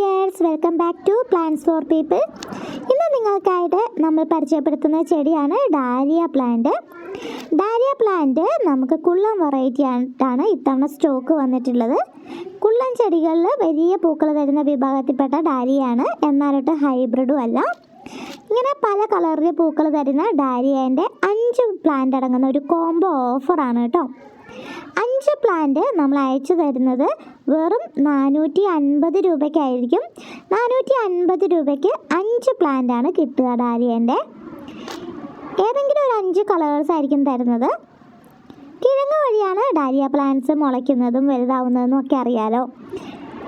Dears, welcome back to plants for people. ഇന്ന് നിങ്ങൾക്കായിട്ട് നമ്മൾ പരിചയപ്പെടുത്തുന്ന ചെടിയാണ് ഡാലിയ പ്ലാന്റ്. ഡാലിയ പ്ലാന്റ് നമുക്ക് കുള്ളൻ വെറൈറ്റി ആയിട്ടാണ് ഇത്തവണ സ്റ്റോക്ക് വന്നിട്ടുള്ളത്. കുള്ളൻ ചെടികളിൽ വലിയ പൂക്കൾ തരുന്ന വിഭാഗത്തിൽപ്പെട്ട ഡാലിയാണ്, എന്നാലൊട്ട് ഹൈബ്രിഡും അല്ല. ഇങ്ങനെ പല കളറിൽ പൂക്കൾ തരുന്ന ഡാലിയേൻ്റെ 5 പ്ലാന്റ് അടങ്ങുന്ന ഒരു കോംബോ ഓഫറാണ് കേട്ടോ. 5 പ്ലാന്റ് നമ്മൾ അയച്ചു തരുന്നത് വെറും 450 രൂപയ്ക്കായിരിക്കും. 450 രൂപയ്ക്ക് 5 പ്ലാന്റാണ് കിട്ടുക. ഡാലിയേൻ്റെ ഏതെങ്കിലും ഒരു 5 കളേഴ്സ് ആയിരിക്കും തരുന്നത്. കിഴങ്ങ് വഴിയാണ് ഡാലിയ പ്ലാന്റ്സ് മുളയ്ക്കുന്നതും വലുതാവുന്നതെന്നും ഒക്കെ അറിയാലോ.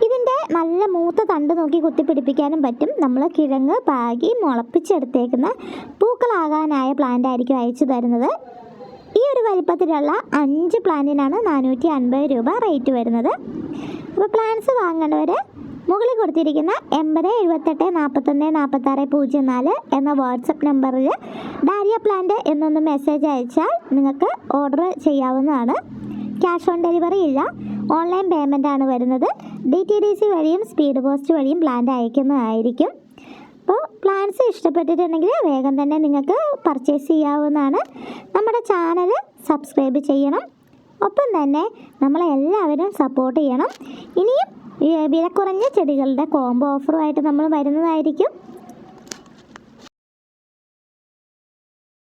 ഇതിൻ്റെ നല്ല മൂത്ത തണ്ട് നോക്കി കുത്തിപ്പിടിപ്പിക്കാനും പറ്റും. നമ്മൾ കിഴങ്ങ് പാകി മുളപ്പിച്ചെടുത്തേക്കുന്ന പൂക്കളാകാനായ പ്ലാന്റ് ആയിരിക്കും അയച്ചു തരുന്നത്. ഈ ഒരു വലിപ്പത്തിലുള്ള 5 പ്ലാന്റിനാണ് 450 രൂപ റേറ്റ് വരുന്നത്. അപ്പോൾ പ്ലാന്റ്സ് വാങ്ങേണ്ടവർ മുകളിൽ കൊടുത്തിരിക്കുന്ന 80 78 41 46 04 എന്ന വാട്സപ്പ് നമ്പറിൽ ഡാലിയ പ്ലാന്റ് എന്നൊന്ന് മെസ്സേജ് അയച്ചാൽ നിങ്ങൾക്ക് ഓർഡർ ചെയ്യാവുന്നതാണ്. ക്യാഷ് ഓൺ ഡെലിവറി ഇല്ല, ഓൺലൈൻ പേയ്മെൻ്റ് ആണ് വരുന്നത്. DTDC വഴിയും സ്പീഡ് പോസ്റ്റ് വഴിയും പ്ലാന്റ് അയക്കുന്നതായിരിക്കും. അപ്പോൾ പ്ലാന്റ്സ് ഇഷ്ടപ്പെട്ടിട്ടുണ്ടെങ്കിൽ വേഗം തന്നെ നിങ്ങൾക്ക് പർച്ചേസ് ചെയ്യാവുന്നതാണ്. നമ്മുടെ ചാനൽ സബ്സ്ക്രൈബ് ചെയ്യണം, ഒപ്പം തന്നെ നമ്മളെല്ലാവരും സപ്പോർട്ട് ചെയ്യണം. ഇനിയും വില കുറഞ്ഞ ചെടികളുടെ കോംബോ ഓഫറുമായിട്ട് നമ്മൾ വരുന്നതായിരിക്കും.